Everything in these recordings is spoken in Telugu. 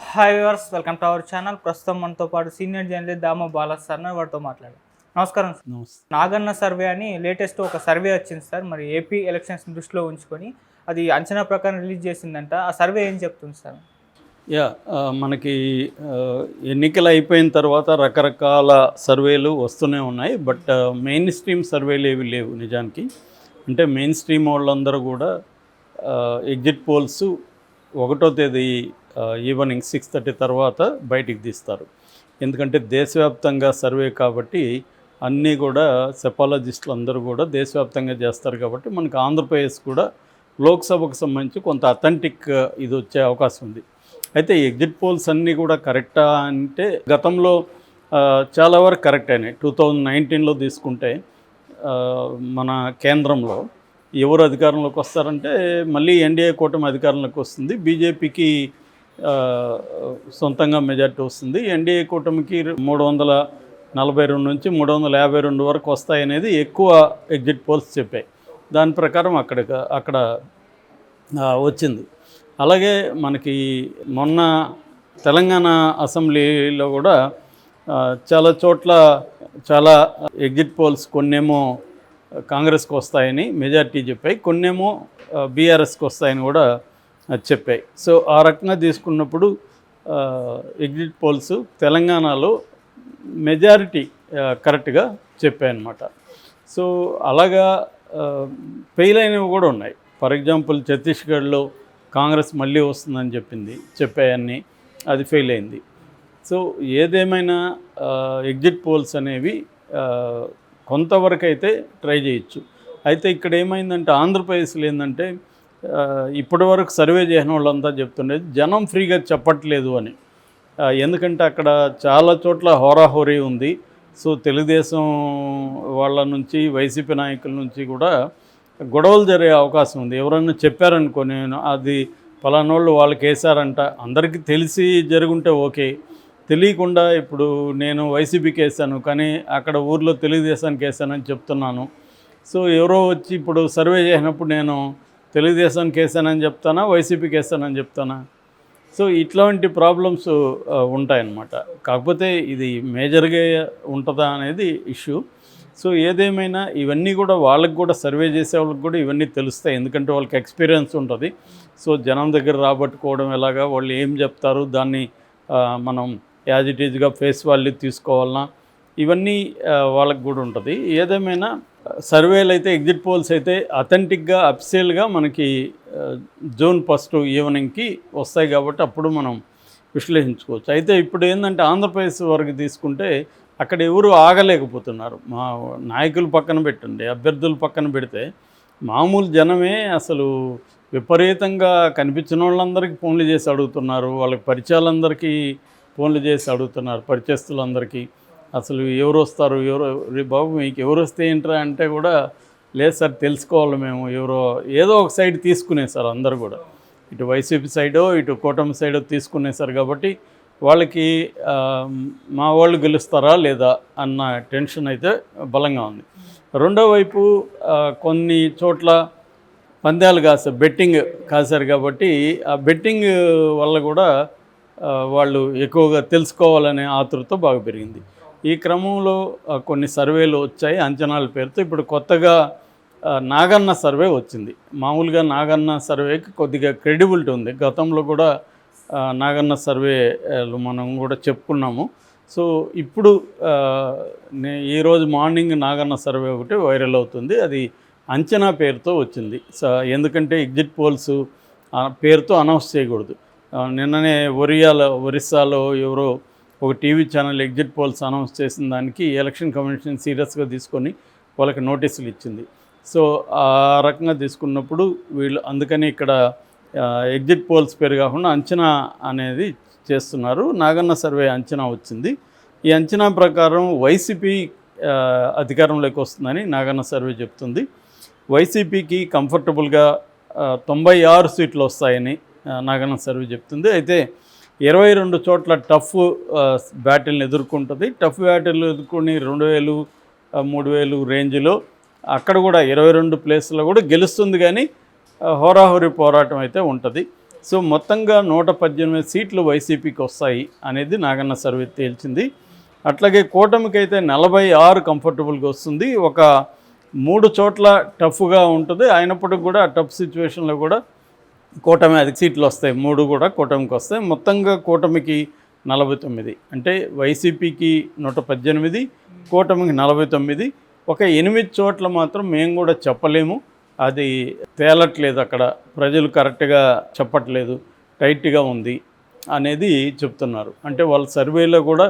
Hi viewers, welcome to our channel. ప్రస్తుతం మనతో పాటు సీనియర్ జర్నలిస్ట్ దామ బాలాస్ సార్ వారితో మాట్లాడారు. నమస్కారం సార్. నమస్తే. నాగన్న సర్వే అని లేటెస్ట్ ఒక సర్వే వచ్చింది సార్. మరి ఏపీ ఎలక్షన్స్ దృష్టిలో ఉంచుకొని అది అంచనా ప్రకారం రిలీజ్ చేసిందంట. ఆ సర్వే ఏం చెప్తుంది సార్? మనకి ఎన్నికలు అయిపోయిన తర్వాత రకరకాల సర్వేలు వస్తూనే ఉన్నాయి. బట్ మెయిన్ స్ట్రీమ్ సర్వేలు ఏవి లేవు నిజానికి. అంటే మెయిన్ స్ట్రీమ్ వాళ్ళందరూ కూడా ఎగ్జిట్ పోల్స్ 1వ తేదీ ఈవినింగ్ 6:30 తర్వాత బయటికి తీస్తారు. ఎందుకంటే దేశవ్యాప్తంగా సర్వే కాబట్టి అన్నీ కూడా సెపాలజిస్టులు అందరూ కూడా దేశవ్యాప్తంగా చేస్తారు కాబట్టి మనకు ఆంధ్రప్రదేశ్ కూడా లోక్సభకు సంబంధించి కొంత అథెంటిక్ ఇది వచ్చే అవకాశం ఉంది. అయితే ఎగ్జిట్ పోల్స్ అన్నీ కూడా కరెక్టా అంటే గతంలో చాలా వరకు కరెక్ట్ అయినాయి. 2019లో తీసుకుంటే మన కేంద్రంలో ఎవరు అధికారంలోకి వస్తారంటే మళ్ళీ ఎన్డీఏ కూటమి అధికారంలోకి వస్తుంది. బీజేపీకి సొంతంగా మెజార్టీ వస్తుంది. ఎన్డీఏ కూటమికి 342 నుంచి 352 వరకు వస్తాయనేది ఎక్కువ ఎగ్జిట్ పోల్స్ చెప్పాయి. దాని ప్రకారం అక్కడ వచ్చింది. అలాగే మనకి మొన్న తెలంగాణ అసెంబ్లీలో కూడా చాలా చోట్ల చాలా ఎగ్జిట్ పోల్స్ కొన్నేమో కాంగ్రెస్కి వస్తాయని మెజార్టీ చెప్పాయి, కొన్నేమో బీఆర్ఎస్కి వస్తాయని కూడా చెప్పాయి. సో ఆ రకంగా తీసుకున్నప్పుడు ఎగ్జిట్ పోల్స్ తెలంగాణలో మెజారిటీ కరెక్ట్గా చెప్పాయి అన్నమాట. సో అలాగా ఫెయిల్ అయినవి కూడా ఉన్నాయి. ఫర్ ఎగ్జాంపుల్ ఛత్తీస్గఢ్లో కాంగ్రెస్ మళ్ళీ వస్తుందని చెప్పాయన్నీ, అది ఫెయిల్ అయింది. సో ఏదేమైనా ఎగ్జిట్ పోల్స్ అనేవి కొంతవరకు అయితే ట్రై చేయొచ్చు. అయితే ఇక్కడ ఏమైందంటే ఆంధ్రప్రదేశ్లో ఏంటంటే ఇప్పటి వరకు సర్వే చేసిన వాళ్ళంతా చెప్తుండేది జనం ఫ్రీగా చెప్పట్లేదు అని. ఎందుకంటే అక్కడ చాలా చోట్ల హోరాహోరీ ఉంది. సో తెలుగుదేశం వాళ్ళ నుంచి వైసీపీ నాయకుల నుంచి కూడా గొడవలు జరిగే అవకాశం ఉంది. ఎవరన్నా చెప్పారనుకో, నేను అది పలానోళ్ళు వాళ్ళకి వేసారంట, అందరికీ తెలిసి జరుగుంటే ఓకే, తెలియకుండా ఇప్పుడు నేను వైసీపీకి వేసాను కానీ అక్కడ ఊర్లో తెలుగుదేశానికి వేసానని చెప్తున్నాను. సో ఎవరో వచ్చి ఇప్పుడు సర్వే చేసినప్పుడు నేను తెలుగుదేశానికి వేసానని చెప్తానా, వైసీపీకి వేసానని చెప్తానా? సో ఇట్లాంటి ప్రాబ్లమ్స్ ఉంటాయన్నమాట. కాకపోతే ఇది మేజర్గా ఉంటుందా అనేది ఇష్యూ. సో ఏదేమైనా ఇవన్నీ కూడా వాళ్ళకి కూడా సర్వే చేసే వాళ్ళకి కూడా ఇవన్నీ తెలుస్తాయి, ఎందుకంటే వాళ్ళకి ఎక్స్పీరియన్స్ ఉంటుంది. సో జనం దగ్గర రాబట్టుకోవడం ఎలాగా, వాళ్ళు ఏం చెప్తారు, దాన్ని మనం యాజ్ ఇట్ ఈజ్గా ఫేస్ వాల్యూ తీసుకోవాలన్నా, ఇవన్నీ వాళ్ళకి కూడా ఉంటుంది. ఏదేమైనా సర్వేలు అయితే ఎగ్జిట్ పోల్స్ అయితే అథెంటిక్గా అఫిషియల్గా మనకి జూన్ 1 ఈవినింగ్కి వస్తాయి కాబట్టి అప్పుడు మనం విశ్లేషించుకోవచ్చు. అయితే ఇప్పుడు ఏంటంటే ఆంధ్రప్రదేశ్ వరకు తీసుకుంటే అక్కడ ఎవరు ఆగలేకపోతున్నారు. మా నాయకులు పక్కన పెట్టండి, అభ్యర్థులు పక్కన పెడితే మామూలు జనమే అసలు విపరీతంగా కనిపించిన వాళ్ళందరికీ ఫోన్లు చేసి అడుగుతున్నారు, వాళ్ళకి పరిచయాలందరికీ ఫోన్లు చేసి అడుగుతున్నారు, పరిచయస్తులందరికీ అసలు ఎవరు వస్తారు, బాబు మీకు ఎవరు వస్తే ఏంట్రా అంటే కూడా లేదు సార్ తెలుసుకోవాలి మేము, ఏదో ఒక సైడ్ తీసుకునేసారు అందరు కూడా, ఇటు వైసీపీ సైడో ఇటు కూటమి సైడో తీసుకునేసారు. కాబట్టి వాళ్ళకి మా వాళ్ళు గెలుస్తారా లేదా అన్న టెన్షన్ అయితే బలంగా ఉంది. రెండో వైపు కొన్ని చోట్ల పందాలు బెట్టింగ్ కాశారు కాబట్టి ఆ బెట్టింగ్ వల్ల కూడా వాళ్ళు ఎక్కువగా తెలుసుకోవాలనే ఆతృత బాగా పెరిగింది. ఈ క్రమంలో కొన్ని సర్వేలు వచ్చాయి అంచనాల పేరుతో. ఇప్పుడు కొత్తగా నాగన్న సర్వే వచ్చింది. మామూలుగా నాగన్న సర్వేకి కొద్దిగా క్రెడిబిలిటీ ఉంది. గతంలో కూడా నాగన్న సర్వేలు మనం కూడా చెప్పుకున్నాము. సో ఇప్పుడు ఈరోజు మార్నింగ్ నాగన్న సర్వే ఒకటి వైరల్ అవుతుంది. అది అంచనా పేరుతో వచ్చింది. ఎందుకంటే ఎగ్జిట్ పోల్స్ పేరుతో అనౌన్స్ చేయకూడదు. నిన్ననే ఒరిస్సాలో ఎవరో ఒక TV channel exit polls announce చేసిన దానికి ఎలక్షన్ కమిషన్ సీరియస్గా తీసుకొని వాళ్ళకి నోటీసులు ఇచ్చింది. సో ఆ రకంగా తీసుకున్నప్పుడు వీళ్ళు అందుకని ఇక్కడ ఎగ్జిట్ పోల్స్ పేరు కాకుండా అంచనా అనేది చేస్తున్నారు. నాగన్న సర్వే అంచనా వచ్చింది. ఈ అంచనా ప్రకారం వైసీపీ అధికారంలోకి వస్తుందని నాగన్న సర్వే చెప్తుంది. వైసీపీకి కంఫర్టబుల్గా 96 సీట్లు వస్తాయని నాగన్న సర్వే చెప్తుంది. అయితే 22 చోట్ల టఫ్ బ్యాటిల్ని ఎదుర్కొంటుంది. టఫ్ బ్యాటిల్ ఎదుర్కొని 2000, 3000 రేంజ్లో అక్కడ కూడా 22 ప్లేస్లో కూడా గెలుస్తుంది. కానీ హోరాహోరీ పోరాటం అయితే ఉంటుంది. సో మొత్తంగా 118 సీట్లు వైసీపీకి వస్తాయి అనేది నాగన్న సర్వే తేల్చింది. అట్లాగే కూటమికి అయితే 46 కంఫర్టబుల్గా వస్తుంది. ఒక 3 చోట్ల టఫ్గా ఉంటుంది. అయినప్పటికీ కూడా ఆ టఫ్ సిచ్యువేషన్లో కూడా కూటమి 5 సీట్లు వస్తాయి, 3 కూడా కూటమికి వస్తాయి. మొత్తంగా కూటమికి 49, అంటే వైసీపీకి 118, కూటమికి 49. ఒక 8 చోట్ల మాత్రం మేము కూడా చెప్పలేము, అది తేలట్లేదు, అక్కడ ప్రజలు కరెక్ట్గా చెప్పట్లేదు, టైట్గా ఉంది అనేది చెప్తున్నారు. అంటే వాళ్ళ సర్వేలో కూడా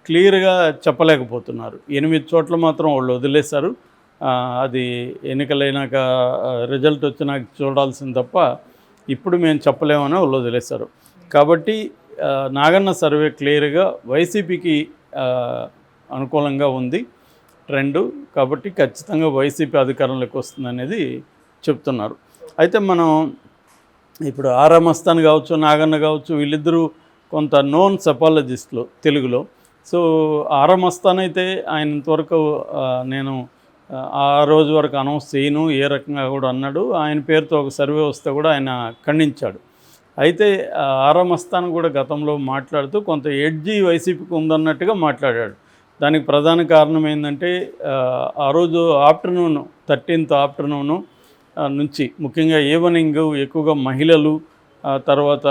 క్లియర్గా చెప్పలేకపోతున్నారు. 8 చోట్ల మాత్రం వాళ్ళు వదిలేశారు. అది ఎన్నికలైనాక రిజల్ట్ వచ్చినాక చూడాల్సింది తప్ప ఇప్పుడు మేము చెప్పలేమని వాళ్ళు వదిలేశారు. కాబట్టి నాగన్న సర్వే క్లియర్గా వైసీపీకి అనుకూలంగా ఉంది ట్రెండు. కాబట్టి ఖచ్చితంగా వైసీపీ అధికారంలోకి వస్తుందనేది చెప్తున్నారు. అయితే మనం ఇప్పుడు ఆరా మస్తాన్ కావచ్చు, నాగన్న కావచ్చు, వీళ్ళిద్దరూ కొంత నోన్ సెపాలజిస్టులు తెలుగులో. సో ఆరా మస్తాన్ అయితే ఆయన ఇంతవరకు నేను ఆ రోజు వరకు అనౌన్స్ చేయను ఏ రకంగా కూడా అన్నాడు. ఆయన పేరుతో ఒక సర్వే వస్తే కూడా ఆయన ఖండించాడు. అయితే ఆరా మస్తాన్ కూడా గతంలో మాట్లాడుతూ కొంత ఎడ్జీ వైసీపీకి ఉందన్నట్టుగా మాట్లాడాడు. దానికి ప్రధాన కారణం ఏంటంటే ఆ రోజు ఆఫ్టర్నూన్ 13th ఆఫ్టర్నూను నుంచి ముఖ్యంగా ఈవెనింగ్ ఎక్కువగా మహిళలు, తర్వాత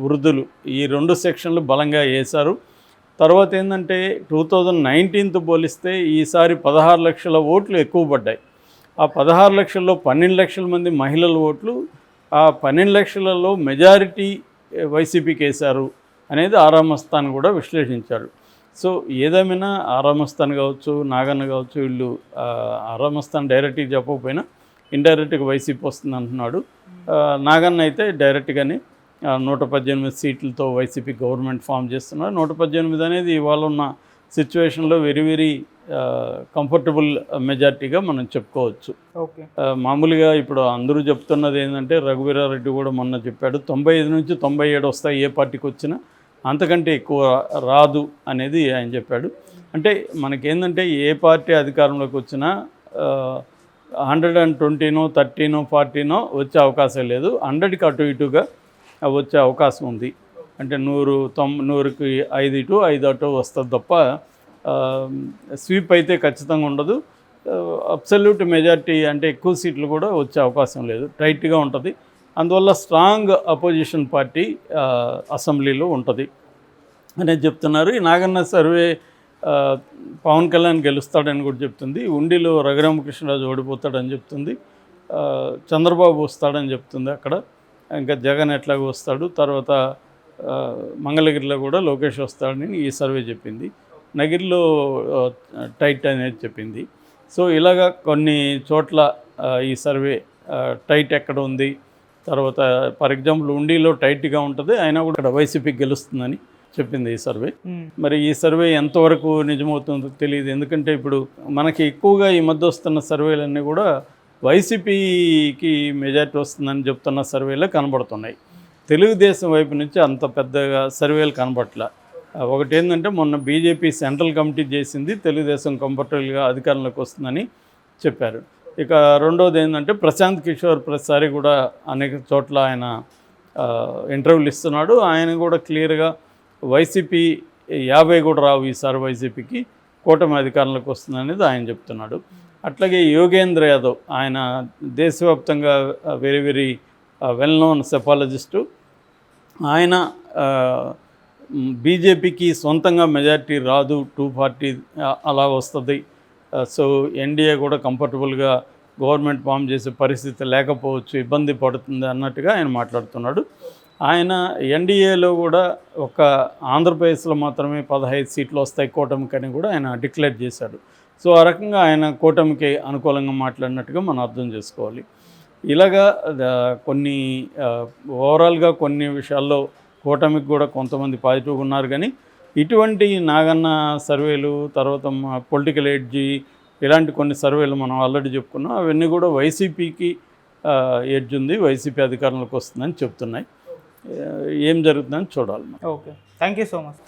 వృద్ధులు, ఈ 2 సెక్షన్లు బలంగా వేశారు. తర్వాత ఏంటంటే 2019తో పోలిస్తే ఈసారి 16 లక్షల ఓట్లు ఎక్కువ పడ్డాయి. ఆ 16 లక్షల్లో 12 లక్షల మంది మహిళల ఓట్లు, ఆ 12 లక్షలలో మెజారిటీ వైసీపీకి వేశారు అనేది ఆరా మస్తాన్ కూడా విశ్లేషించాడు. సో ఏదేమైనా ఆరా మస్తాన్ కావచ్చు, నాగన్న కావచ్చు, వీళ్ళు ఆరా మస్తాన్ డైరెక్ట్గా చెప్పకపోయినా ఇండైరెక్ట్గా వైసీపీ వస్తుంది అంటున్నాడు. నాగన్న అయితే డైరెక్ట్గానే 118 సీట్లతో వైసీపీ గవర్నమెంట్ ఫామ్ చేస్తున్నారు. 118 అనేది ఇవాళ ఉన్న సిచ్యువేషన్లో వెరీ వెరీ కంఫర్టబుల్ మెజార్టీగా మనం చెప్పుకోవచ్చు. ఓకే, మామూలుగా ఇప్పుడు అందరూ చెప్తున్నది ఏంటంటే రఘువీరారెడ్డి కూడా మొన్న చెప్పాడు 95 నుంచి 97 వస్తాయి ఏ పార్టీకి వచ్చినా, అంతకంటే ఎక్కువ రాదు అనేది ఆయన చెప్పాడు. అంటే మనకేంటంటే ఏ పార్టీ అధికారంలోకి వచ్చినా 120నో 30నో 40నో వచ్చే అవకాశం లేదు, 100కి అటు ఇటుగా వచ్చే అవకాశం ఉంది. అంటే 100కి 5 ఇటు 5 అటు వస్తుంది తప్ప స్వీప్ అయితే ఖచ్చితంగా ఉండదు. అబ్సల్యూట్ మెజార్టీ అంటే ఎక్కువ సీట్లు కూడా వచ్చే అవకాశం లేదు, టైట్గా ఉంటుంది. అందువల్ల స్ట్రాంగ్ అపోజిషన్ పార్టీ అసెంబ్లీలో ఉంటుంది అనేది చెప్తున్నారు. ఈ నాగన్న సర్వే పవన్ కళ్యాణ్ గెలుస్తాడని కూడా చెప్తుంది. ఉండిలో రఘురామకృష్ణరాజు ఓడిపోతాడని చెప్తుంది. చంద్రబాబు వస్తాడని చెప్తుంది అక్కడ. ఇంకా జగన్ ఎట్లాగో వస్తాడు. తర్వాత మంగళగిరిలో కూడా లోకేష్ వస్తాడని ఈ సర్వే చెప్పింది. నగిరిలో టైట్ అనేది చెప్పింది. సో ఇలాగా కొన్ని చోట్ల ఈ సర్వే టైట్ ఎక్కడ ఉంది, తర్వాత ఫర్ ఎగ్జాంపుల్ ఉండిలో టైట్గా ఉంటుంది, అయినా కూడా ఇక్కడ వైసీపీకి గెలుస్తుందని చెప్పింది ఈ సర్వే. మరి ఈ సర్వే ఎంతవరకు నిజమవుతుందో తెలియదు. ఎందుకంటే ఇప్పుడు మనకి ఎక్కువగా ఈ మధ్య వస్తున్న సర్వేలన్నీ కూడా వైసీపీకి మెజార్టీ వస్తుందని చెప్తున్న సర్వేలే కనబడుతున్నాయి. తెలుగుదేశం వైపు నుంచి అంత పెద్దగా సర్వేలు కనబట్ల. ఒకటి ఏంటంటే మొన్న బీజేపీ సెంట్రల్ కమిటీ చేసింది తెలుగుదేశం కంఫర్టబుల్గా అధికారంలోకి వస్తుందని చెప్పారు. ఇక రెండోది ఏంటంటే ప్రశాంత్ కిషోర్ ప్రతిసారి కూడా అనేక చోట్ల ఆయన ఇంటర్వ్యూలు ఇస్తున్నాడు. ఆయన కూడా క్లియర్గా వైసీపీ 50 కూడా రావు ఈసారి వైసీపీకి, కూటమి అధికారంలోకి వస్తుందనేది ఆయన చెప్తున్నాడు. అట్లాగే యోగేంద్ర యాదవ్, ఆయన దేశవ్యాప్తంగా వెరీ వెరీ వెల్ నోన్ సెపాలజిస్టు. ఆయన బీజేపీకి సొంతంగా మెజారిటీ రాదు, 240 అలా వస్తుంది. సో ఎన్డీఏ కూడా కంఫర్టబుల్గా గవర్నమెంట్ ఫామ్ చేసే పరిస్థితి లేకపోవచ్చు, ఇబ్బంది పడుతుంది అన్నట్టుగా ఆయన మాట్లాడుతున్నాడు. ఆయన ఎన్డీఏలో కూడా ఒక ఆంధ్రప్రదేశ్లో మాత్రమే 15 సీట్లు వస్తాయి కూటమికి అని కూడా ఆయన డిక్లేర్ చేశాడు. సో ఆ రకంగా ఆయన కూటమికి అనుకూలంగా మాట్లాడినట్టుగా మనం అర్థం చేసుకోవాలి. ఇలాగా కొన్ని ఓవరాల్గా కొన్ని విషయాల్లో కూటమికి కూడా కొంతమంది పాజిటివ్గా ఉన్నారు. కానీ ఇటువంటి నాగన్న సర్వేలు, తర్వాత పొలిటికల్ ఎడ్జీ, ఇలాంటి కొన్ని సర్వేలు మనం ఆల్రెడీ చెప్పుకున్నాం. అవన్నీ కూడా వైసీపీకి ఎడ్జ్ ఉంది, వైసీపీ అధికారంలోకి వస్తుందని చెప్తున్నాయి. ఏం జరుగుతుందని చూడాలి. Okay, thank you so much.